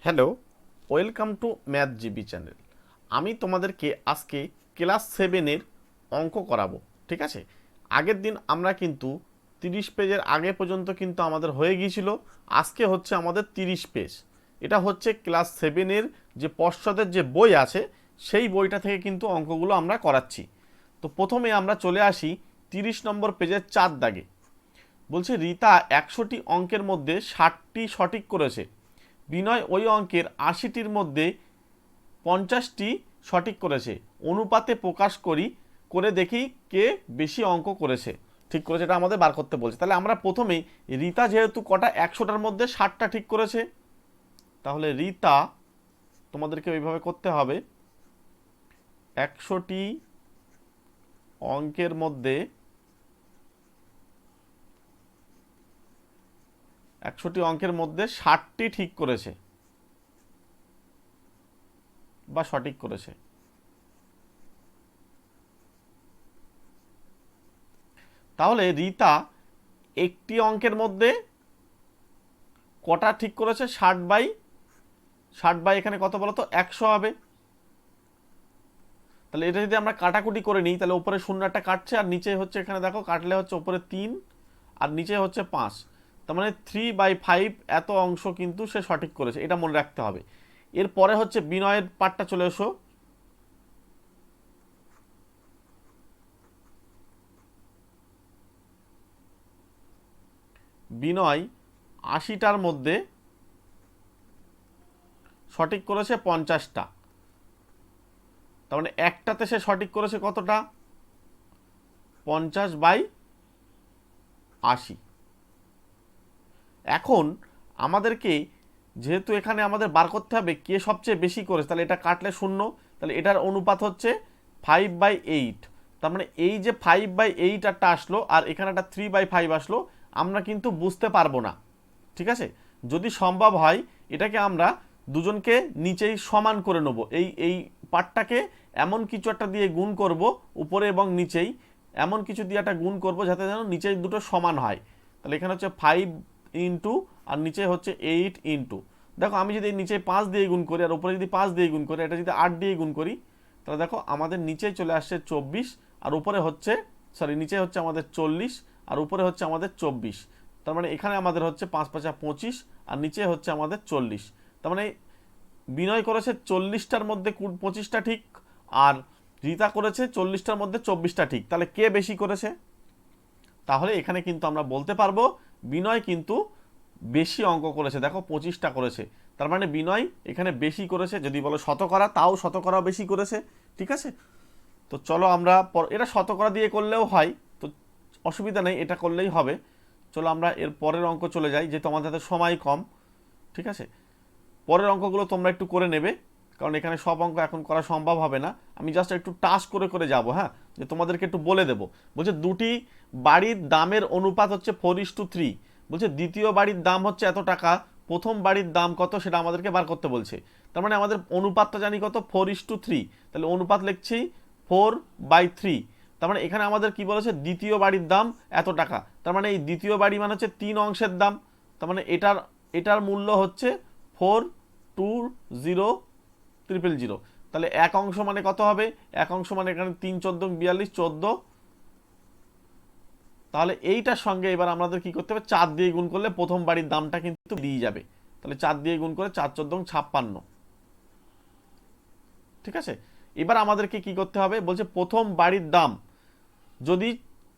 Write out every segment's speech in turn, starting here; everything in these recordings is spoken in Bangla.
Hello, welcome to math GB channel. আমি তোমাদেরকে আজকে ক্লাস সেভেনের অঙ্ক করাবো। ঠিক আছে, আগের দিন আমরা কিন্তু 30 পেজের আগে পর্যন্ত কিন্তু আমাদের হয়ে গিয়েছিল। আজকে হচ্ছে আমাদের 30 পেজ। এটা হচ্ছে ক্লাস সেভেনের যে পর্ষদের যে বই আছে সেই বইটা থেকে কিন্তু অঙ্কগুলো আমরা করাচ্ছি। তো প্রথমে আমরা চলে আসি 30 নম্বর পেজের 4 দাগে। বলছে রীতা 100টি অঙ্কের মধ্যে 60টি সঠিক করেছে, বিনয় ওই অঙ্কের 80টির মধ্যে 50টি সঠিক করেছে, অনুপাতে প্রকাশ করে দেখি কে বেশি অঙ্ক করেছে, ঠিক করেছে। এটা আমাদের বার করতে বলছে। তাহলে আমরা প্রথমেই রীতা যেহেতু কটা 100টার মধ্যে 60টা ঠিক করেছে, তাহলে রীতা তোমাদেরকে ওইভাবে করতে হবে। 100টি অঙ্কের মধ্যে 60টি ঠিক করেছে বা সঠিক করেছে। তাহলে রীতা একটি অঙ্কের মধ্যে কটা ঠিক করেছে? 60 বাই এখানে কত বলো তো, 100 হবে। তাহলে এটা যদি আমরা কাটাকুটি করে নিই, তাহলে উপরে শূন্য একটা কাটছে আর নিচে হচ্ছে, এখানে দেখো কাটলে হচ্ছে উপরে 3 আর নিচে হচ্ছে 5। তার মানে 3/5 এত অংশ কিন্তু সে সঠিক করেছে, এটা মনে রাখতে হবে। এরপরে হচ্ছে বিনয়ের পার্টটা চলে এসো। বিনয় 80টার মধ্যে সঠিক করেছে 50টা। তার মানে একটাতে সে সঠিক করেছে কতটা? 50/80। এখন আমাদেরকে যেহেতু এখানে আমাদের বার করতে হবে কে সবচেয়ে বেশি করেছে, তাহলে এটা কাটলে শূন্য, তাহলে এটার অনুপাত হচ্ছে 5/8। তার মানে এই যে 5/8 একটা আসলো আর এখানে একটা 3/5 আসলো, আমরা কিন্তু বুঝতে পারবো না। ঠিক আছে, যদি সম্ভব হয় এটাকে আমরা দুজনকে নিচেই সমান করে নেব। এই পার্টটাকে এমন কিছু একটা দিয়ে গুণ করব, উপরে এবং নিচেই এমন কিছু দিয়ে একটা গুণ করব যাতে যেন নিচেই দুটো সমান হয়। তাহলে এখানে হচ্ছে 5 আর নিচে হচ্ছে 8। দেখো আমি যদি নিচে 5 দিয়ে গুণ করি আর উপরে যদি 5 দিয়ে গুণ করি, এটা যদি 8 দিয়ে গুণ করি, তাহলে দেখো আমাদের নিচে চলে আসছে 24 আর উপরে হচ্ছে, সরি, নিচে হচ্ছে আমাদের 40 আর উপরে হচ্ছে আমাদের 24। তার মানে এখানে আমাদের হচ্ছে 5×5 = 25 আর নিচে হচ্ছে আমাদের 40। তার মানে বিনয় করেছে 40টার মধ্যে 25টা ঠিক, আর রীতা করেছে 40টার মধ্যে 24টা ঠিক। তাহলে কে বেশি করেছে? তাহলে এখানে কিন্তু আমরা বলতে পারবো বিনয় কিন্তু বেশি অঙ্ক করেছে। দেখো 25টা করেছে, তার মানে বিনয় এখানে বেশি করেছে। যদি বলো শতকরা, তাও শতকরাও বেশি করেছে। ঠিক আছে, তো চলো আমরা এটা শতকরা দিয়ে করলেও হয়, তো অসুবিধা নেই, এটা করলেই হবে। চলো আমরা এর পরের অঙ্ক চলে যাই, যেহেতু আমাদের হাতে সময় কম। ঠিক আছে, পরের অঙ্কগুলো তোমরা একটু করে নেবে, কারণ এখানে সব অঙ্ক এখন করা সম্ভব হবে না। আমি জাস্ট একটু টাস্ক করে করে যাব, হ্যাঁ, যে তোমাদেরকে একটু বলে দেবো। বলছে দুটি বাড়ির দামের অনুপাত হচ্ছে 4:3। বলছে দ্বিতীয় বাড়ির দাম হচ্ছে এত টাকা, প্রথম বাড়ির দাম কত সেটা আমাদেরকে বার করতে বলছে। তার মানে আমাদের অনুপাতটা জানি কত, 4:3। তাহলে অনুপাত লিখছি 4/3। তার মানে এখানে আমাদের কি বলেছে, দ্বিতীয় বাড়ির দাম এত টাকা। তার মানে এই দ্বিতীয় বাড়ি মানে হচ্ছে 3 অংশের দাম। তার মানে এটার এটার মূল্য হচ্ছে 420,000। তাহলে 1 অংশ মানে কত হবে? 1 অংশ মানে এখানে 3×14 = 42, 14। তাহলে এইটার সঙ্গে এবার আমাদের কি করতে হবে, 4 দিয়ে গুণ করলে প্রথম বাড়ির দামটা কিন্তু দিয়ে যাবে। তাহলে 4 দিয়ে গুণ করে 4×14 = 56। ঠিক আছে, এবার আমাদেরকে কি করতে হবে, বলছে প্রথম বাড়ির দাম যদি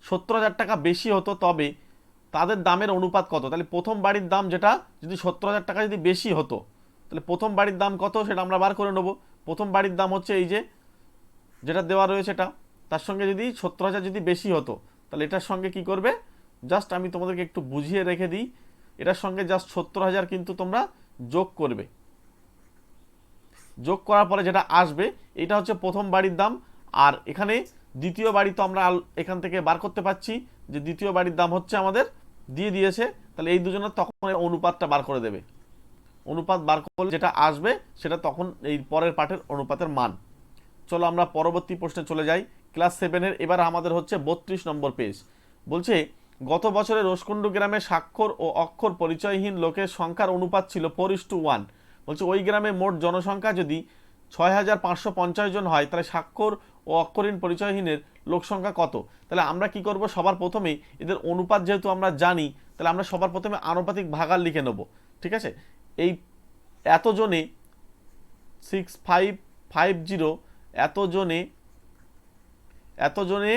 70,000 টাকা বেশি হতো তবে তাদের দামের অনুপাত কত। তাহলে প্রথম বাড়ির দাম যেটা, যদি 70,000 টাকা যদি বেশি হতো, তাহলে প্রথম বাড়ির দাম কত সেটা আমরা বার করে নেব। প্রথম বাড়ির দাম হচ্ছে এই যে যেটা দেওয়া রয়েছে এটা, তার সঙ্গে যদি 70,000 যদি বেশি হতো, তাহলে এটার সঙ্গে কি করবে, জাস্ট আমি তোমাদেরকে একটু বুঝিয়ে রেখে দিই, এটার সঙ্গে জাস্ট 70,000 কিন্তু তোমরা যোগ করবে। যোগ করার পরে যেটা আসবে এটা হচ্ছে প্রথম বাড়ির দাম। আর এখানে দ্বিতীয় বাড়ি তো আমরা এখান থেকে বার করতে পারছি যে দ্বিতীয় বাড়ির দাম হচ্ছে আমাদের দিয়ে দিয়েছে। তাহলে এই দুজনের তখন অনুপাতটা বার করে দেবে। অনুপাত বার করলে যেটা আসবে সেটা তখন এই পরের পাঠের অনুপাতের মান। চলো আমরা পরবর্তী প্রশ্নে চলে যাই। ক্লাস সেভেনের এবার আমাদের হচ্ছে 32 নম্বর পেজ। বলছে গত বছরে রসকুন্ডু গ্রামে স্বাক্ষর ও অক্ষর পরিচয়হীন লোকের সংখ্যার অনুপাত ছিল 4:1। বলছে ওই গ্রামে মোট জনসংখ্যা যদি 6550 জন হয় তাহলে স্বাক্ষর ও অক্ষরহীন পরিচয়হীনের লোক সংখ্যা কত। তাহলে আমরা কি করব, সবার প্রথমেই এদের অনুপাত যেহেতু আমরা জানি, তাহলে আমরা সবার প্রথমে আনুপাতিক ভাগার লিখে নেব। ঠিক আছে, এই এতজনে 6550 এতজনে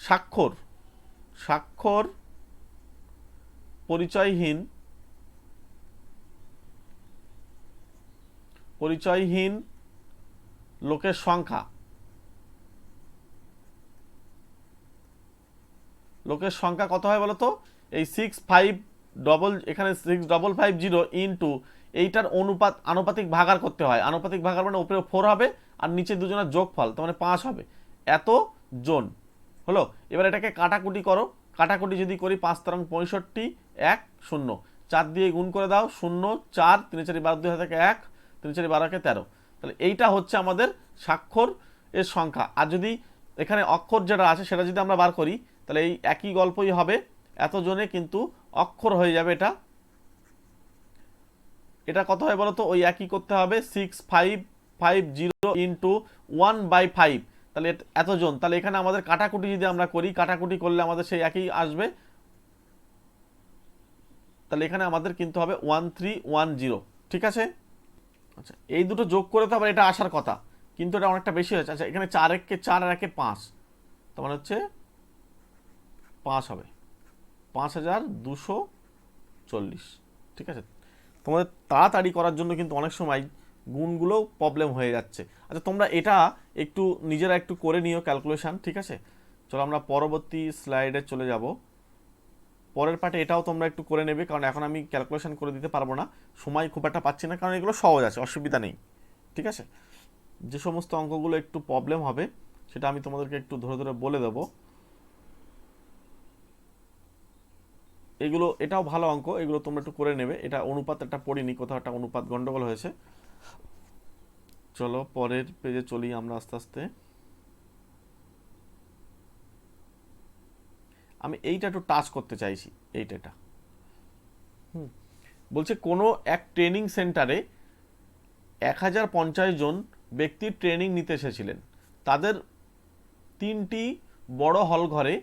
স্বাক্ষর পরিচয়হীন লোকের সংখ্যা কত হয় বলতো? এই 6550 ইন্টু এইটার আনুপাতিক ভাগার করতে হয়। আনুপাতিক ভাগার মানে উপরে 4 হবে আর নিচে দুজনের যোগফল, তার মানে 5 হবে। এত জন হলো। এবার এটাকে কাটাকুটি করো। কাটাকুটি যদি করি 5 তরং 65, 1 0, 4 দিয়ে গুণ করে দাও, 0 4, 3 4 12, 2 থেকে 1, 3 4 12 কে 13। তাহলে এইটা হচ্ছে আমাদের স্বাক্ষর এর সংখ্যা। আর যদি এখানে অক্ষর যেটা আছে সেটা যদি আমরা বার করি, তাহলে এই একই গল্পই হবে, এতজনে কিন্তু অক্ষর হয়ে যাবে। এটা কত হয় বলো তো? ওই একই করতে হবে, 6550 ইন্টু 1/5, তাহলে এতজন। তাহলে এখানে আমাদের কাটাকুটি যদি আমরা করি, কাটাকুটি করলে আমাদের সেই একই আসবে। তাহলে এখানে আমাদের কিন্তু হবে 1310। ঠিক আছে, আচ্ছা এই দুটো যোগ করে তো আবার এটা আসার কথা, কিন্তু এটা অনেকটা বেশি হয়েছে। আচ্ছা এখানে 4 1 4 আর 1 5, তার মানে হচ্ছে 5 হবে, 5240। ঠিক আছে, তোমাদের তাড়াতাড়ি করার জন্য কিন্তু অনেক সময় গুণগুলো প্রবলেম হয়ে যাচ্ছে। আচ্ছা তোমরা এটা একটু নিজেরা একটু করে নিও ক্যালকুলেশন। ঠিক আছে, চলো আমরা পরবর্তী স্লাইডে চলে যাব। পরের পার্টে এটাও তোমরা একটু করে নেবে, কারণ এখন আমি ক্যালকুলেশন করে দিতে পারবো না, সময় খুব একটা পাচ্ছি না, কারণ এগুলো সহজ আছে, অসুবিধা নেই। ঠিক আছে, যে সমস্ত অঙ্কগুলো একটু প্রবলেম হবে সেটা আমি তোমাদেরকে একটু ধরে ধরে বলে দেবো। এটাও ভালো অঙ্ক, এগুলো তোমরা একটু করে নেবে। এটা অনুপাত একটা পড়িনি, কোথাও একটা অনুপাত গন্ডগোল হয়েছে। চলো পরের পেজে চলি আমরা আস্তে আস্তে। আমি এইটা একটু টাচ করতে চাইছি, এইটা বলছে কোনো এক ট্রেনিং সেন্টারে 1050 জন ব্যক্তি ট্রেনিং নিতে এসেছিলেন। তাদের 3টি বড় হল ঘরে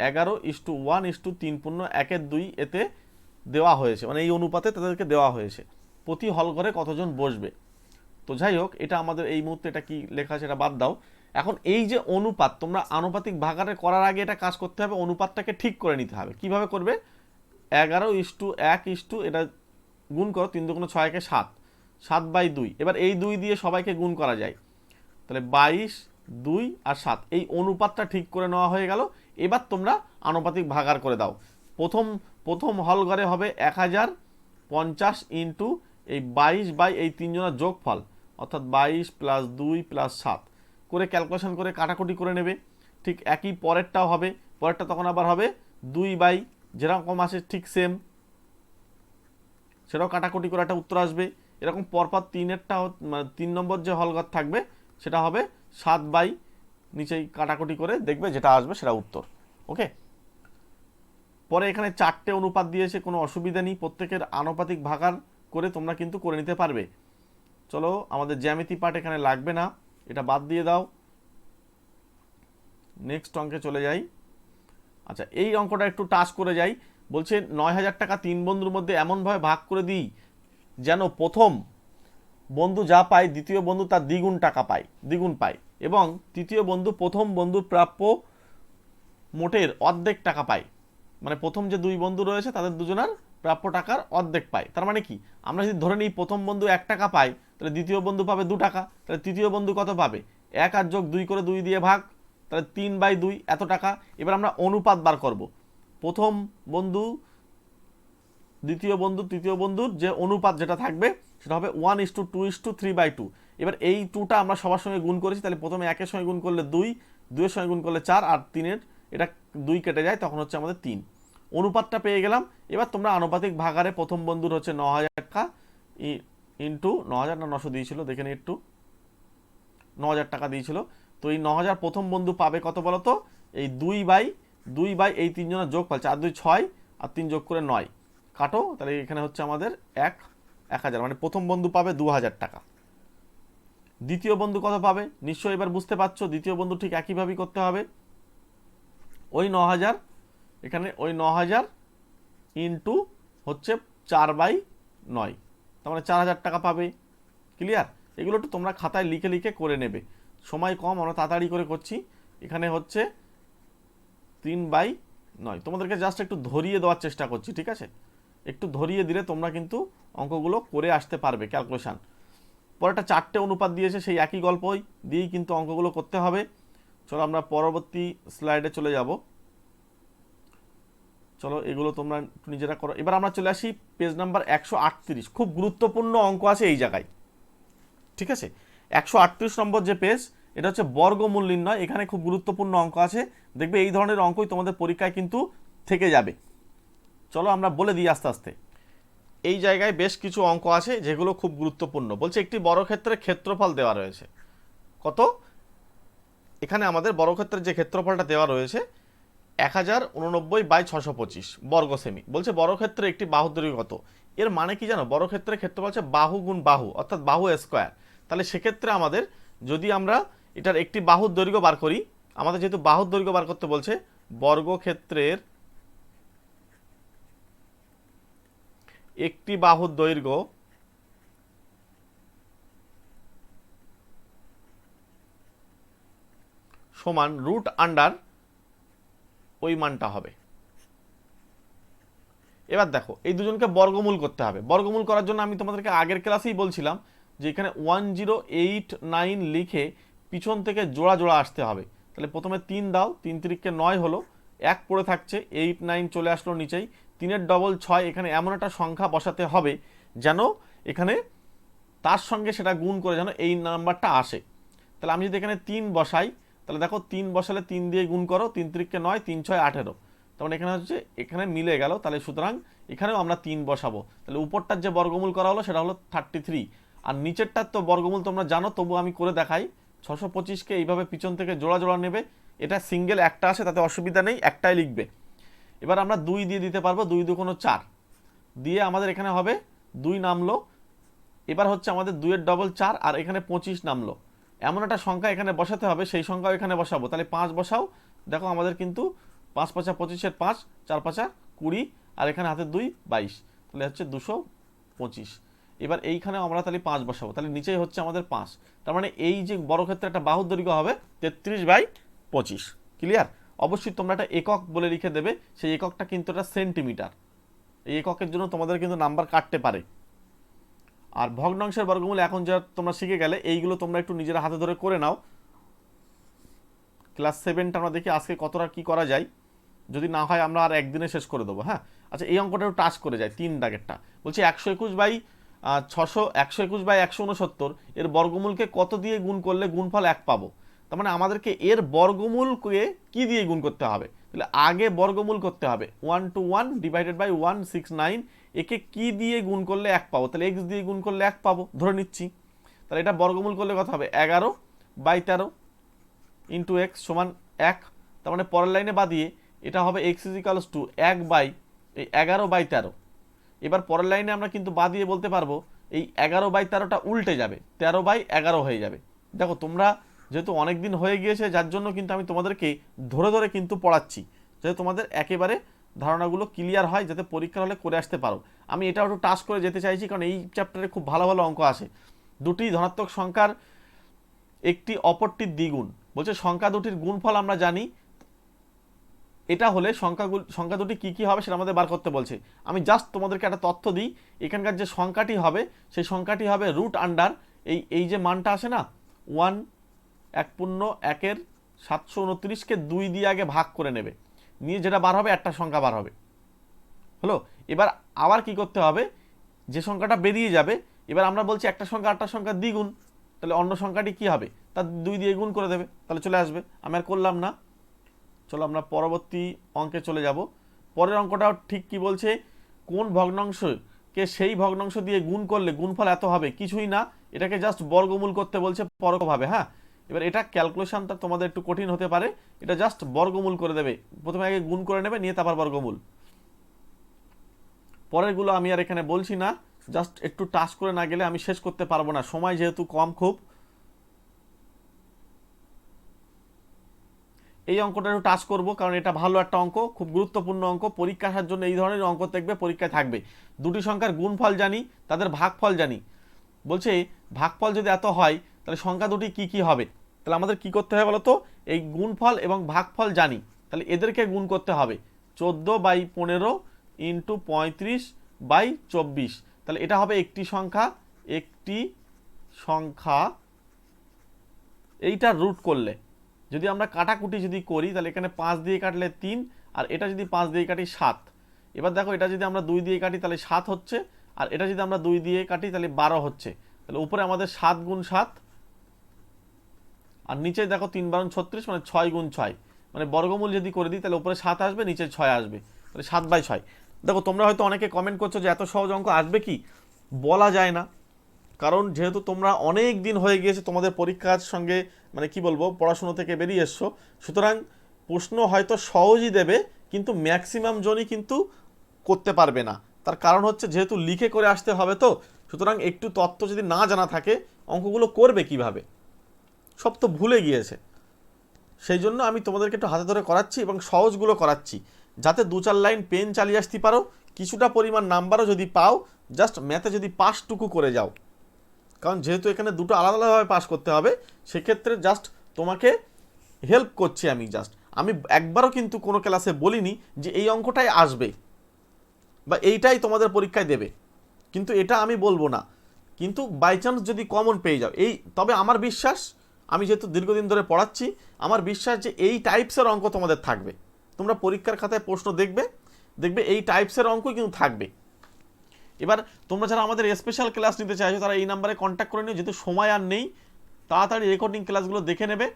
11:1:3.1/2 এতে দেওয়া হয়েছে, মানে এই অনুপাতে তাদেরকে দেওয়া হয়েছে। প্রতি হল ঘরে কতজন বসবে? তো যাই হোক, এটা আমাদের এই মুহূর্তে এটা কি লেখা সেটা বাদ দাও। এখন এই যে অনুপাত, তোমরা আনুপাতিক ভাগারে করার আগে এটা কাজ করতে হবে, অনুপাতটাকে ঠিক করে নিতে হবে। কিভাবে করবে? 11:1 এটা গুণ করো, 3 2 6 কে 7, 7/2। এবার এই 2 দিয়ে সবাইকে গুণ করা যায়, তাহলে 22, 2 আর 7। এই অনুপাতটা ঠিক করে নেওয়া হয়ে গেল। এবার তোমরা আনুপাতিক ভাগার করে দাও। প্রথম হল ঘরে হবে 1050 ইন্টু এই 22 বাই এই 3 জনের যোগফল, অর্থাৎ 22 + 2 + 7 করে ক্যালকুলেশন করে কাটাকুটি করে নেবে। ঠিক একই পরেরটাও হবে, পরেরটা তখন আবার হবে 2 বাই যেরকম আসে ঠিক সেম, সেটাও কাটাকুটি করে একটা উত্তর আসবে। এরকম পরপর 3 নম্বর যে হলঘর থাকবে সেটা হবে 7 বাই, নিচেই কাটাকুটি করে দেখবে যেটা আসবে সেটা উত্তর। ওকে, পরে এখানে 4টে অনুপাত দিয়েছে, কোনো অসুবিধা নেই, প্রত্যেকের আনুপাতিক ভাগার করে তোমরা কিন্তু করে নিতে পারবে। চলো আমাদের জ্যামিতি পার্ট এখানে লাগবে না, এটা বাদ দিয়ে দাও, নেক্সট অঙ্কে চলে যাই। আচ্ছা এই অঙ্কটা একটু টাচ করে যাই। বলছে 9000 টাকা 3 বন্ধুর মধ্যে এমনভাবে ভাগ করে দিই যেন প্রথম বন্ধু যা পায় দ্বিতীয় বন্ধু তার দ্বিগুণ পায়, এবং তৃতীয় বন্ধু প্রথম বন্ধুর প্রাপ্য মোটের অর্ধেক টাকা পায়। মানে প্রথম যে 2 বন্ধু রয়েছে তাদের দুজনের প্রাপ্য টাকার অর্ধেক পায়। তার মানে কি, আমরা যদি ধরে নিই প্রথম বন্ধু 1 টাকা পায়, তাহলে দ্বিতীয় বন্ধু পাবে 2 টাকা, তাহলে তৃতীয় বন্ধু কত পাবে? 1 আর যোগ 2 করে 2 দিয়ে ভাগ, তাহলে 3/2 এত টাকা। এবার আমরা অনুপাত বার করব, প্রথম বন্ধু দ্বিতীয় বন্ধু তৃতীয় বন্ধুর যে অনুপাত যেটা থাকবে সেটা হবে 1:2:3/2। এবার এই 2টা আমরা সবার সঙ্গে গুণ করেছি, তাহলে প্রথমে 1 এর সঙ্গে গুণ করলে 2, 2 এর সঙ্গে গুণ করলে 4, আর 3 এটা 2 কেটে যায়, তখন হচ্ছে আমাদের 3। অনুপাতটা পেয়ে গেলাম। এবার তোমরা আনুপাতিক ভাগারে প্রথম বন্ধুর হচ্ছে 9000 টাকা ইন্টু 9000 না 900 দিয়েছিল, দেখে নিই একটু, 9000 টাকা দিয়েছিল। তো এই 9000 প্রথম বন্ধু পাবে কত বলো তো? এই 2 বাই এই 3 জনের যোগফল, 4 2 6 আর 3 যোগ করে 9, কাটো, তাহলে এখানে হচ্ছে আমাদের 1000, মানে প্রথম বন্ধু পাবে 2000 টাকা। দ্বিতীয় বন্ধু কত পাবে নিশ্চয়ই এবার বুঝতে পারছো। দ্বিতীয় বন্ধু ঠিক একইভাবেই করতে হবে, ওই 9000, এখানে ওই 9000 ইন্টু হচ্ছে 4/9, তার মানে 4000 টাকা পাবে। ক্লিয়ার? এগুলো একটু তোমরা খাতায় লিখে লিখে করে নেবে, সময় কম, আমরা তাড়াতাড়ি করে করছি। এখানে হচ্ছে 3/9, তোমাদেরকে জাস্ট একটু ধরিয়ে দেওয়ার চেষ্টা করছি, ঠিক আছে? একটু ধরিয়ে দিলে তোমরা কিন্তু অঙ্কগুলো করে আসতে পারবে ক্যালকুলেশান। পরেরটা 4টে অনুপাত দিয়েছে, সেই একই গল্পই দিয়েই কিন্তু অঙ্কগুলো করতে হবে। চলো আমরা পরবর্তী স্লাইডে চলে যাব। চলো এগুলো তোমরা একটু নিজেরা করো। এবার আমরা চলে আসি পেজ নাম্বার 138, খুব গুরুত্বপূর্ণ অঙ্ক আছে এই জায়গায়, ঠিক আছে? 138 নম্বর যে পেজ, এটা হচ্ছে বর্গমূল নির্ণয়। এখানে খুব গুরুত্বপূর্ণ অঙ্ক আছে, দেখবে এই ধরনের অঙ্কই তোমাদের পরীক্ষায় কিন্তু থেকে যাবে। চলো আমরা বলে দিই আস্তে আস্তে। এই জায়গায় বেশ কিছু অঙ্ক আছে যেগুলো খুব গুরুত্বপূর্ণ। বলছে একটি বর্গক্ষেত্রের ক্ষেত্রফল দেওয়া রয়েছে কত, এখানে আমাদের বর্গক্ষেত্রের যে ক্ষেত্রফলটা দেওয়া রয়েছে 1089/625 বর্গ সেমি। বলছে বর্গক্ষেত্রে একটি বাহুর দৈর্ঘ্য কত। এর মানে কি জানো, বর্গক্ষেত্রের ক্ষেত্রফল হচ্ছে বাহু গুণ বাহু, অর্থাৎ বাহু স্কোয়ার। তাহলে সেক্ষেত্রে আমাদের যদি আমরা এটার একটি বাহুর দৈর্ঘ্য বার করি, আমাদের যেহেতু বাহুর দৈর্ঘ্য বার করতে বলছে, বর্গক্ষেত্রের একটি বাহুর দৈর্ঘ্য সমান রুট আন্ডার ওই মানটা হবে। এবার দেখো এই দুজনকে বর্গমূল করতে হবে। বর্গমূল করার জন্য আমি তোমাদেরকে আগের ক্লাসেই বলছিলাম যে এখানে 1089 লিখে পিছন থেকে জোড়া জোড়া আসতে হবে। তাহলে প্রথমে 3 দাও, 3 তিরিকে 9 হলো, 1 পড়ে থাকছে, 8 9 চলে আসলো নিচেই, 3-এর ডবল 6। এখানে এমন একটা সংখ্যা বসাতে হবে যেন এখানে তার সঙ্গে সেটা গুণ করে যেন এই নাম্বারটা আসে। তাহলে আমি যদি এখানে 3 বসাই, তাহলে দেখো 3 বসালে 3 দিয়ে গুণ করো, 3 তিরিকে 9, 3 6 18, তখন এখানে হচ্ছে এখানে মিলে গেল। তাহলে সুতরাং এখানেও আমরা 3 বসাবো। তাহলে উপরটার যে বর্গমূল করা হলো সেটা হলো 33, আর নিচেরটার তো বর্গমূল তোমরা জানো, তবু আমি করে দেখাই। 625কে এইভাবে পিছন থেকে জোড়া জোড়া নেবে, এটা সিঙ্গেল একটা আসে তাতে অসুবিধা নেই, একটাই লিখবে। এবার আমরা 2 দিয়ে দিতে পারবো, 2 2 কোনো 4 দিয়ে আমাদের এখানে হবে 2 নামলো। এবার হচ্ছে আমাদের 2-এর ডবল 4, আর এখানে 25 নামলো। এমন একটা সংখ্যা এখানে বসাতে হবে, সেই সংখ্যাও এখানে বসাবো। তাহলে 5 বসাও, দেখো আমাদের কিন্তু 5 5 25-এর 5, 4 5 20, আর এখানে হাতে 2 22, তাহলে হচ্ছে 225। এবার এইখানেও আমরা তাহলে 5 বসাবো, তাহলে নিচেই হচ্ছে আমাদের 5। তার মানে এই যে বর্গক্ষেত্রে একটা বাহুর দৈর্ঘ্য হবে 33/25। ক্লিয়ার? অবশ্যই তোমরা একটা একক বলে লিখে দেবে, সেই এককটা কিন্তু এটা সেন্টিমিটার। এই এককের জন্য তোমাদের কিন্তু নাম্বার কাটতে পারে। আর ভগ্নাংশের বর্গমূল এখন যা তোমরা শিখে গেলে, এইগুলো তোমরা একটু নিজেরা হাতে ধরে করে নাও। ক্লাস 7টা আমরা দেখি আজকে কতটা কি করা যায়, যদি না হয় আমরা আর একদিনে শেষ করে দেবো। হ্যাঁ, আচ্ছা এই অঙ্কটা একটু টাচ করে যায়, 3 দাগেরটা। বলছি 121/169 এর বর্গমূলকে কত দিয়ে গুণ করলে গুণফল 1 পাবো। তার মানে আমাদেরকে এর বর্গমূলকে কি দিয়ে গুণ করতে হবে, তাহলে আগে বর্গমূল করতে হবে। 1 to 1 ডিভাইডেড বাই 169, একে কি দিয়ে গুণ করলে 1 পাবো, তাহলে এক্স দিয়ে গুণ করলে 1 পাবো ধরে নিচ্ছি। তাহলে এটা বর্গমূল করলে কত হবে, 11/13 ইন্টু এক্স সমান 1। তার মানে পরের লাইনে বাদিয়ে এটা হবে এক্স ইজ ইকালস টু 1/11/13। এবার পরের লাইনে আমরা কিন্তু বাদিয়ে বলতে পারবো এই 11/13টা উল্টে যাবে, 13/11 হয়ে যাবে। দেখো তোমরা যেহেতু অনেক দিন হয়ে গিয়েছে, যার জন্য কিন্তু আমি তোমাদেরকে ধরে ধরে কিন্তু পড়াচ্ছি, যাতে তোমাদের একেবারে ধারণাগুলো ক্লিয়ার হয়, যাতে পরীক্ষা হলে করে আসতে পারো। আমি এটা একটু টাচ করে যেতে চাইছি, কারণ এই চ্যাপ্টারে খুব ভালো ভালো অঙ্ক আসে। দুটি ধনাত্মক সংখ্যার একটি অপরটির দ্বিগুণ। বলছে সংখ্যা দুটির গুণফল আমরা জানি, এটা হলে সংখ্যা দুটি কী কী হবে সেটা আমাদের বার করতে বলছে। আমি জাস্ট তোমাদেরকে একটা তথ্য দিই, এখানকার যে সংখ্যাটি হবে সেই সংখ্যাটি হবে রুট আন্ডার এই যে মানটা আসে না 1/729কে 2 দিয়ে আগে ভাগ করে নেবে, নিয়ে যেটা বার হবে একটা সংখ্যা বার হবে। হলো? এবার আবার কি করতে হবে, যে সংখ্যাটা বেরিয়ে যাবে, এবার আমরা বলছি একটা সংখ্যা আটটা সংখ্যা দ্বিগুণ, তাহলে অন্য সংখ্যাটি কি হবে, তার 2 দিয়ে গুণ করে দেবে, তাহলে চলে আসবে। আমি আর করলাম না। চলো আমরা পরবর্তী অঙ্কে চলে যাব। পরের অঙ্কটাও ঠিক কি বলছে, কোন ভগ্নাংশকে সেই ভগ্নাংশ দিয়ে গুণ করলে গুণফল এত হবে, কিছুই না, এটাকে জাস্ট বর্গমূল করতে বলছে পরোক্ষভাবে। হ্যাঁ, এবার এটা ক্যালকুলেশনটা তোমাদের একটু কঠিন হতে পারে, এটা জাস্ট বর্গমূল করে দেবে, প্রথমে আগে গুণ করে নেবে, নিয়ে তারপর বর্গমূল। পরেরগুলো আমি আর এখানে বলছি না, জাস্ট একটু টাচ করে না গেলে আমি শেষ করতে পারবো না, সময় যেহেতু কম খুব। এই অঙ্কটা একটু টাচ করবো কারণ এটা ভালো একটা অঙ্ক, খুব গুরুত্বপূর্ণ অঙ্ক। পরীক্ষা আসার জন্য এই ধরনের অঙ্ক দেখবে পরীক্ষায় থাকবে। দুটি সংখ্যার গুণফল জানি, তাদের ভাগফল জানি। বলছে ভাগফল যদি এত হয় তাহলে সংখ্যা দুটি কি কি হবে। তাহলে আমাদের কি করতে হবে বলতো, এই গুণফল এবং ভাগফল জানি, তাহলে এদেরকে গুণ করতে হবে। 14/15 ইন্টু 35/24, তাহলে এটা হবে একটি সংখ্যা। একটি সংখ্যা এইটা রুট করলে যদি আমরা কাটাকুটি যদি করি তাহলে এখানে 5 দিয়ে কাটলে 3, আর এটা যদি 5 দিয়ে কাটি 7। এবার দেখো এটা যদি আমরা 2 দিয়ে কাটি তাহলে 7 হচ্ছে, আর এটা যদি আমরা 2 দিয়ে কাটি তাহলে 12 হচ্ছে। তাহলে উপরে আমাদের 7 গুণ 7, আর নিচে দেখো 3 বারণ 36, মানে 6 গুণ 6, মানে বর্গমূল যদি করে দিই তাহলে উপরে 7 আসবে, নিচে 6 আসবে, তাহলে 7/6। দেখো তোমরা হয়তো অনেকে কমেন্ট করছো যে এত সহজ অঙ্ক আসবে কি, বলা যায় না। কারণ যেহেতু তোমরা অনেক দিন হয়ে গিয়েছে তোমাদের পরীক্ষার সঙ্গে, মানে কি বলবো, পড়াশুনো থেকে বেরিয়ে এসছো, সুতরাং প্রশ্ন হয়তো সহজই দেবে কিন্তু ম্যাক্সিমাম জনই কিন্তু করতে পারবে না। তার কারণ হচ্ছে যেহেতু লিখে করে আসতে হবে, তো সুতরাং একটু তথ্য যদি না জানা থাকে অঙ্কগুলো করবে কিভাবে, সব তো ভুলে গিয়েছে। সেই জন্য আমি তোমাদেরকে একটু হাতে ধরে করাচ্ছি এবং সহজগুলো করাচ্ছি, যাতে 2-4 লাইন পেন চালিয়ে আসতে পারো, কিছুটা পরিমাণ নাম্বারও যদি পাও, জাস্ট ম্যাথে যদি পাসটুকু করে যাও। কারণ যেহেতু এখানে দুটো আলাদা আলাদাভাবে পাস করতে হবে, সেক্ষেত্রে জাস্ট তোমাকে হেল্প করছি আমি। জাস্ট আমি একবারও কিন্তু কোনো ক্লাসে বলিনি যে এই অঙ্কটাই আসবে বা এইটাই তোমাদের পরীক্ষায় দেবে, কিন্তু এটা আমি বলবো না। কিন্তু বাই চান্স যদি কমন পেয়ে যাও, এই তবে আমার বিশ্বাস, আমি যেহেতু দীর্ঘদিন ধরে পড়াচ্ছি, আমার বিশ্বাস যে এই টাইপসের অঙ্ক তোমাদের থাকবে। তোমরা পরীক্ষার খাতায় প্রশ্ন দেখবে, দেখবে এই টাইপসের অঙ্কই কিন্তু থাকবে। এবার তোমরা যারা আমাদের স্পেশাল ক্লাস নিতে চাইছো তারা এই নাম্বারে কন্ট্যাক্ট করে নিও, যেহেতু সময় আর নেই, তাড়াতাড়ি রেকর্ডিং ক্লাসগুলো দেখে নেবে,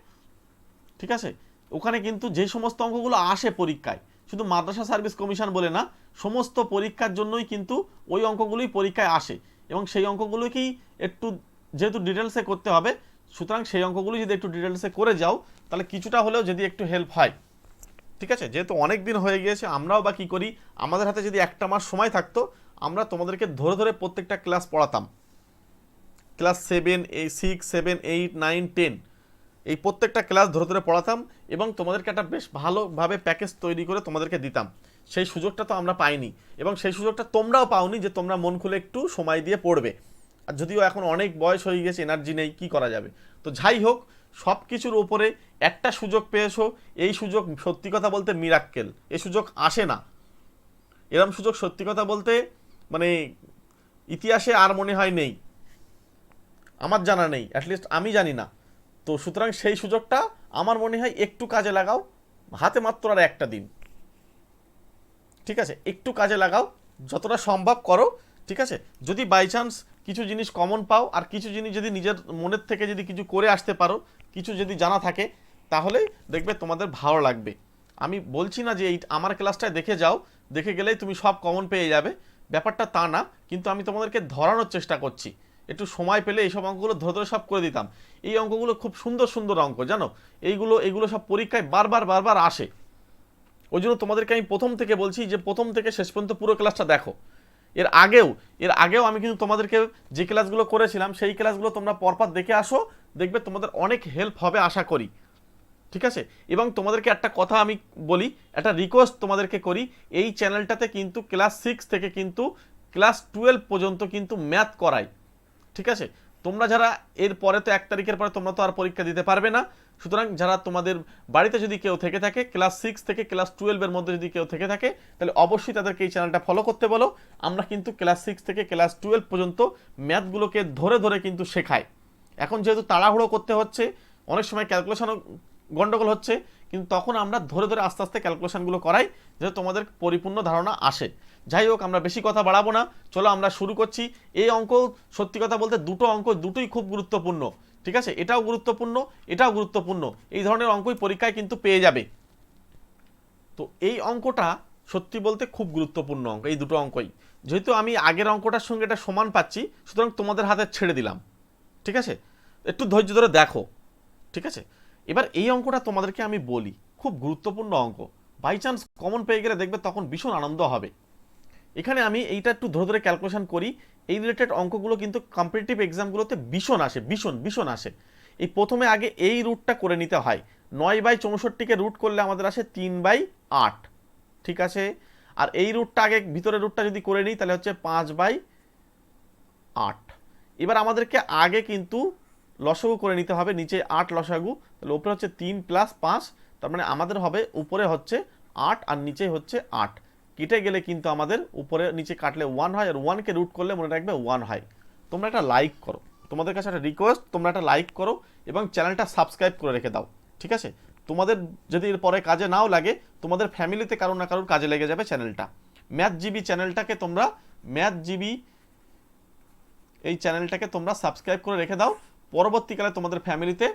ঠিক আছে। ওখানে কিন্তু যে সমস্ত অঙ্কগুলো আসে পরীক্ষায়, শুধু মাদ্রাসা সার্ভিস কমিশন বলে না, সমস্ত পরীক্ষার জন্যই কিন্তু ওই অঙ্কগুলোই পরীক্ষায় আসে, এবং সেই অঙ্কগুলোকেই একটু যেহেতু ডিটেলসে করতে হবে, সুতরাং সেই অঙ্কগুলো যদি একটু ডিটেলসে করে যাও তাহলে কিছুটা হলেও যদি একটু হেল্প হয়, ঠিক আছে। যেহেতু অনেক দিন হয়ে গিয়েছে, আমরাও বা কী করি, আমাদের হাতে যদি একটা মাস সময় থাকতো আমরা তোমাদেরকে ধরে ধরে প্রত্যেকটা ক্লাস পড়াতাম। ক্লাস 7, 6, 7, 8, 9, 10 এই প্রত্যেকটা ক্লাস ধরে ধরে পড়াতাম, এবং তোমাদেরকে একটা বেশ ভালোভাবে প্যাকেজ তৈরি করে তোমাদেরকে দিতাম। সেই সুযোগটা তো আমরা পাইনি, এবং সেই সুযোগটা তোমরাও পাওনি যে তোমরা মন খুলে একটু সময় দিয়ে পড়বে। আর যদিও এখন অনেক বয়স হয়ে গেছে, এনার্জি নেই, কি করা যাবে। তো যাই হোক, সব কিছুর ওপরে একটা সুযোগ পেয়েছো, এই সুযোগ সত্যি কথা বলতে মিরাক্কেল, এই সুযোগ আসে না। এরম সুযোগ সত্যি কথা বলতে মানে ইতিহাসে আর মনে হয় নেই, আমার জানা নেই, অ্যাটলিস্ট আমি জানি না। তো সুতরাং সেই সুযোগটা আমার মনে হয় একটু কাজে লাগাও, হাতে মাত্র আর একটা দিন, ঠিক আছে, একটু কাজে লাগাও, যতটা সম্ভব করো, ঠিক আছে। যদি বাই চান্স কিছু জিনিস কমন পাও, আর কিছু জিনিস যদি নিজের মনের থেকে যদি কিছু করে আসতে পারো, কিছু যদি জানা থাকে, তাহলে দেখবে তোমাদের ভালো লাগবে। আমি বলছি না যে এই আমার ক্লাসটায় দেখে যাও, দেখে গেলেই তুমি সব কমন পেয়ে যাবে, ব্যাপারটা তা না, কিন্তু আমি তোমাদেরকে ধরানোর চেষ্টা করছি। একটু সময় পেলে এইসব অঙ্কগুলো ধরে ধরে সব করে দিতাম। এই অঙ্কগুলো খুব সুন্দর সুন্দর অঙ্ক, জানো, এইগুলো সব পরীক্ষায় বারবার বারবার আসে। ওই জন্য তোমাদেরকে আমি প্রথম থেকে বলছি যে প্রথম থেকে শেষ পর্যন্ত পুরো ক্লাসটা দেখো। এর আগেও আমি কিন্তু তোমাদেরকে যে ক্লাসগুলো করেছিলাম সেই ক্লাসগুলো তোমরা পরপর দেখে আসো, দেখবে তোমাদের অনেক হেল্প হবে আশা করি, ঠিক আছে। এবং তোমাদেরকে একটা কথা আমি বলি, একটা রিকোয়েস্ট তোমাদেরকে করি, এই চ্যানেলটাতে কিন্তু ক্লাস 6 থেকে কিন্তু ক্লাস 12 পর্যন্ত কিন্তু ম্যাথ করাই, ঠিক আছে। তোমরা যারা এর পরে, তো 1 তারিখের পরে তোমরা তো আর পরীক্ষা দিতে পারবে না, সুতরাং যারা তোমাদের বাড়িতে যদি কেউ থেকে থাকে, ক্লাস 6 থেকে ক্লাস 12 এর মধ্যে যদি কেউ থেকে থাকে, তাহলে অবশ্যই তাদেরকে এই চ্যানেলটা ফলো করতে বলো। আমরা কিন্তু ক্লাস 6 থেকে ক্লাস 12 পর্যন্ত ম্যাথগুলোকে ধরে ধরে কিন্তু শেখাই। এখন যেহেতু তাড়াহুড়ো করতে হচ্ছে, অনেক সময় ক্যালকুলেশনও গন্ডগোল হচ্ছে, কিন্তু তখন আমরা ধরে ধরে আস্তে আস্তে ক্যালকুলেশনগুলো করাই, যাতে তোমাদের পরিপূর্ণ ধারণা আসে। যাই হোক, আমরা বেশি কথা বাড়াবো না, চলো আমরা শুরু করছি। এই অঙ্ক সত্যি কথা বলতে দুটো অঙ্ক দুটোই খুব গুরুত্বপূর্ণ, ঠিক আছে, এটাও গুরুত্বপূর্ণ, এটাও গুরুত্বপূর্ণ, এই ধরনের অঙ্কই পরীক্ষায় কিন্তু পেয়ে যাবে। তো এই অঙ্কটা সত্যি বলতে খুব গুরুত্বপূর্ণ অঙ্ক, এই দুটো অঙ্কই। যেহেতু আমি আগের অঙ্কটার সঙ্গে এটা সমান পাচ্ছি, সুতরাং তোমাদের হাতে ছেড়ে দিলাম, ঠিক আছে। একটু ধৈর্য ধরে দেখো, ঠিক আছে। এবার এই অঙ্কটা তোমাদেরকে আমি বলি, খুব গুরুত্বপূর্ণ অঙ্ক, বাই চান্স কমন পেয়ে গেলে দেখবে তখন ভীষণ আনন্দ হবে। এখানে আমি এইটা একটু ধরে ধরে ক্যালকুলেশন করি। এই রিলেটেড অঙ্কগুলো কিন্তু কম্পিটিটিভ এক্সামগুলোতে ভীষণ আসে, ভীষণ আসে। এই প্রথমে আগে এই রুটটা করে নিতে হয়। 9/64কে রুট করলে আমাদের আসে 3/8, ঠিক আছে। আর এই রুটটা আগে, ভিতরের রুটটা যদি করে নিই তাহলে হচ্ছে 5/8। এবার আমাদেরকে আগে কিন্তু লসাগু করে নিতে হবে, নিচে 8 লসাগু, তাহলে উপরে হচ্ছে 3 + 5, তার মানে আমাদের হবে উপরে হচ্ছে 8 আর নিচে হচ্ছে 8। কেটে গেলে কিন্তু আমাদের উপরে নিচে কাটলে 1 হয়, আর 1কে রুট করলে মনে রাখবে 1 হয়। তোমরা একটা লাইক করো, তোমাদের কাছে একটা রিকোয়েস্ট, তোমরা একটা লাইক করো এবং চ্যানেলটা সাবস্ক্রাইব করে রেখে দাও, ঠিক আছে। তোমাদের যদি এর পরে কাজে নাও লাগে, তোমাদের ফ্যামিলিতে কারোর না কারোর কাজে লেগে যাবে চ্যানেলটা। ম্যাথ জিবি চ্যানেলটাকে তোমরা, ম্যাথ জিবি এই চ্যানেলটাকে তোমরা সাবস্ক্রাইব করে রেখে দাও। পরবর্তীকালে তোমাদের ফ্যামিলিতে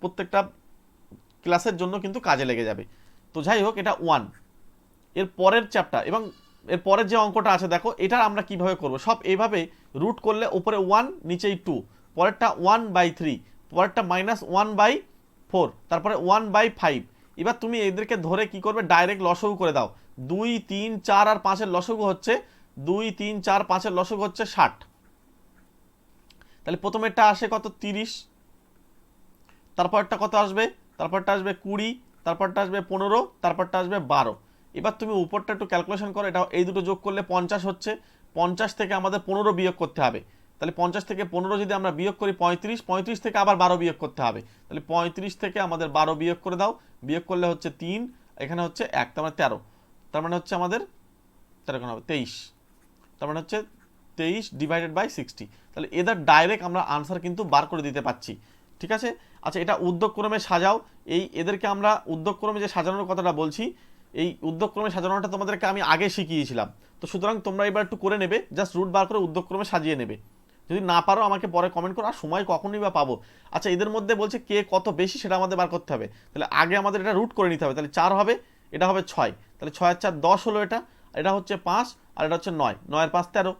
প্রত্যেকটা ক্লাসের জন্য কিন্তু কাজে লেগে যাবে। তো যাই হোক, এটা 1 এর পরের চ্যাপ্টার, এবং এর পরের যে অঙ্কটা আছে দেখো, এটা আমরা কিভাবে করব। সব এইভাবে রুট করলে উপরে 1 নিচেই 2, পরেরটা 1/3, পরেরটা -1/4, তারপরে 1/5। এবার তুমি এদেরকে ধরে কি করবে, ডাইরেক্ট লসাগু করে দাও। 2, 3, 4 আর 5 এর লসাগু হচ্ছে 2, 3, 4, 5 এর লসাগু হচ্ছে 60। তাহলে প্রথমেরটা আসে কত, 30, তারপরটা কত আসবে, তারপরটা আসবে 20, তারপরটা আসবে 15, তারপরটা আসবে 12। এবার তুমি উপরটা একটু ক্যালকুলেশন করো, এটা এই দুটো যোগ করলে 50 হচ্ছে। 50 থেকে আমাদের 15 বিয়োগ করতে হবে, তাহলে 50 থেকে 15 যদি আমরা বিয়োগ করি 35, 35 থেকে আবার 12 বিয়োগ করতে হবে, তাহলে 35 থেকে আমাদের 12 বিয়োগ করে দাও। বিয়োগ করলে হচ্ছে 3, এখানে হচ্ছে 1, তার মানে 13, তার মানে হচ্ছে আমাদের 13 কেন হবে 23, তার মানে হচ্ছে 23/60। তাহলে এদের ডাইরেক্ট আমরা আনসার কিন্তু বার করে দিতে পারছি, ঠিক আছে। আচ্ছা, এটা উদ্যোগক্রমে সাজাও। এই এদেরকে আমরা উদ্যোগক্রমে যে সাজানোর কথাটা বলছি, এই উদ্যোগক্রমে সাজানোটা তোমাদেরকে আমি আগে শিখিয়েছিলাম। তো সুতরাং তোমরা এবার একটু করে নেবে, জাস্ট রুট বার করে উদ্যোগক্রমে সাজিয়ে নেবে। যদি না পারো আমাকে পরে কমেন্ট করো, আর সময় কখনই বা পাবো। আচ্ছা, এদের মধ্যে বলছে কে কত বেশি সেটা আমাদের বার করতে হবে। তাহলে আগে আমাদের এটা রুট করে নিতে হবে, তাহলে 4 হবে, এটা হবে 6, তাহলে 6 আর 4 10 হলো এটা, এটা হচ্ছে 5, আর এটা হচ্ছে 9, 9 আর 5 13,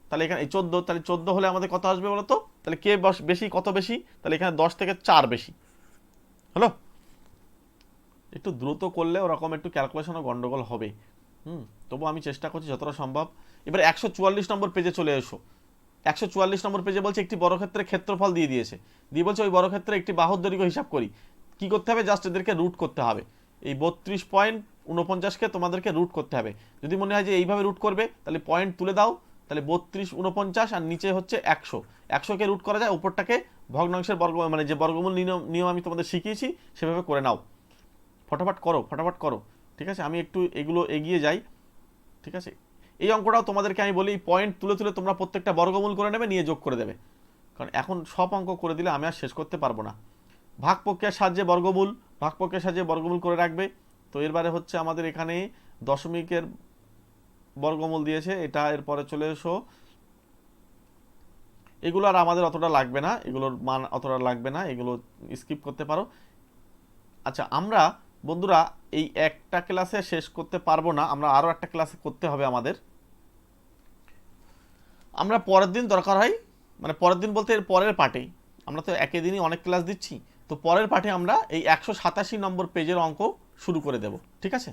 তাহলে এখানে 14, তাহলে 14 হলে আমাদের কত আসবে বলো তো। তাহলে কে বেশি, কত বেশি, তাহলে এখানে 10 থেকে 4 বেশি হলো। একটু দ্রুত করলে ওরকম একটু ক্যালকুলেশনও গন্ডগোল হবে, তবু আমি চেষ্টা করছি যতটা সম্ভব। এবার 144 নম্বর পেজে চলে এসো। 144 নম্বর পেজে বলছে একটি বর্গক্ষেত্রের ক্ষেত্রফল দিয়ে দিয়েছে, দিয়ে বলছে ওই বর্গক্ষেত্রে একটি বাহুর দৈর্ঘ্য হিসাব করি। কি করতে হবে, জাস্ট এদেরকে রুট করতে হবে। এই 32.49কে তোমাদেরকে রুট করতে হবে। যদি মনে হয় যে এইভাবে রুট করবে, তাহলে পয়েন্ট তুলে দাও, তাহলে 32.49 আর নিচে হচ্ছে 100, 100কে রুট করা যায়, উপরটাকে ভগ্নাংশের বর্গ, মানে যে বর্গমূল নিয়ম আমি তোমাদের শিখিয়েছি সেভাবে করে নাও। ফটাফট করো, ফটাফট করো, ঠিক আছে। আমি একটু এগুলো এগিয়ে যাই, ঠিক আছে। এই অঙ্কটাও তোমাদেরকে আমি বলি, পয়েন্ট তুলে তুলে তোমরা প্রত্যেকটা বর্গমূল করে নেবে, নিয়ে যোগ করে দেবে, কারণ এখন সব অঙ্ক করে দিলে আমি আর শেষ করতে পারবো না। ভাগ প্রক্রিয়ার সাহায্যে বর্গমূল, ভাগ প্রক্রিয়ার সাহায্যে বর্গমূল করে রাখবে। তো এরবারে হচ্ছে আমাদের এখানে দশমিকের বর্গমূল দিয়েছে, এটা এরপরে চলে এসো। এগুলো আর আমাদের অতটা লাগবে না, এগুলোর মান অতটা লাগবে না, এগুলো স্কিপ করতে পারো। আচ্ছা, আমরা বন্ধুরা এই একটা ক্লাসে শেষ করতে পারবো না, আমরা আরও একটা ক্লাসে করতে হবে আমাদের। আমরা পরের দিন দরকার হয়, মানে পরের দিন বলতে এর পরের পার্টেই, আমরা তো একই দিনই অনেক ক্লাস দিচ্ছি, তো পরের পার্টে আমরা এই 187 নম্বর পেজের অঙ্ক শুরু করে দেব, ঠিক আছে।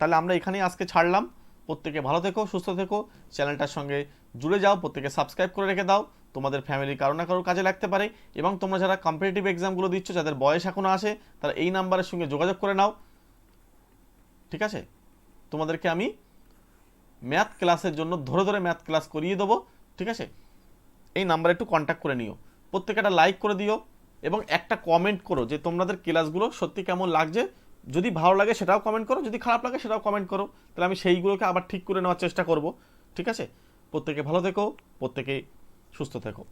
তাহলে আমরা এখানেই আজকে ছাড়লাম। প্রত্যেকে ভালো থেকো, সুস্থ থেকো, চ্যানেলটার সঙ্গে জুড়ে যাও, প্রত্যেকে সাবস্ক্রাইব করে রেখে দাও, তোমাদের ফ্যামিলি কারো না কারোর কাজে লাগতে পারে। এবং তোমরা যারা কম্পিটিটিভ এক্সামগুলো দিচ্ছ, যাদের বয়স এখনও আছে, তারা এই নাম্বারের সঙ্গে যোগাযোগ করে নাও, ঠিক আছে। তোমাদেরকে আমি ম্যাথ ক্লাসের জন্য ধরে ধরে ম্যাথ ক্লাস করিয়ে দেবো, ঠিক আছে। এই নাম্বারে একটু কন্ট্যাক্ট করে নিও, প্রত্যেকে একটা লাইক করে দিও এবং একটা কমেন্ট করো যে তোমাদের ক্লাসগুলো সত্যি কেমন লাগছে। যদি ভালো লাগে সেটাও কমেন্ট করো, যদি খারাপ লাগে সেটাও কমেন্ট করো, তাহলে আমি সেইগুলোকে আবার ঠিক করে নেওয়ার চেষ্টা করব, ঠিক আছে। প্রত্যেকে ভালো থেকো, প্রত্যেকে সুস্থ থেকো।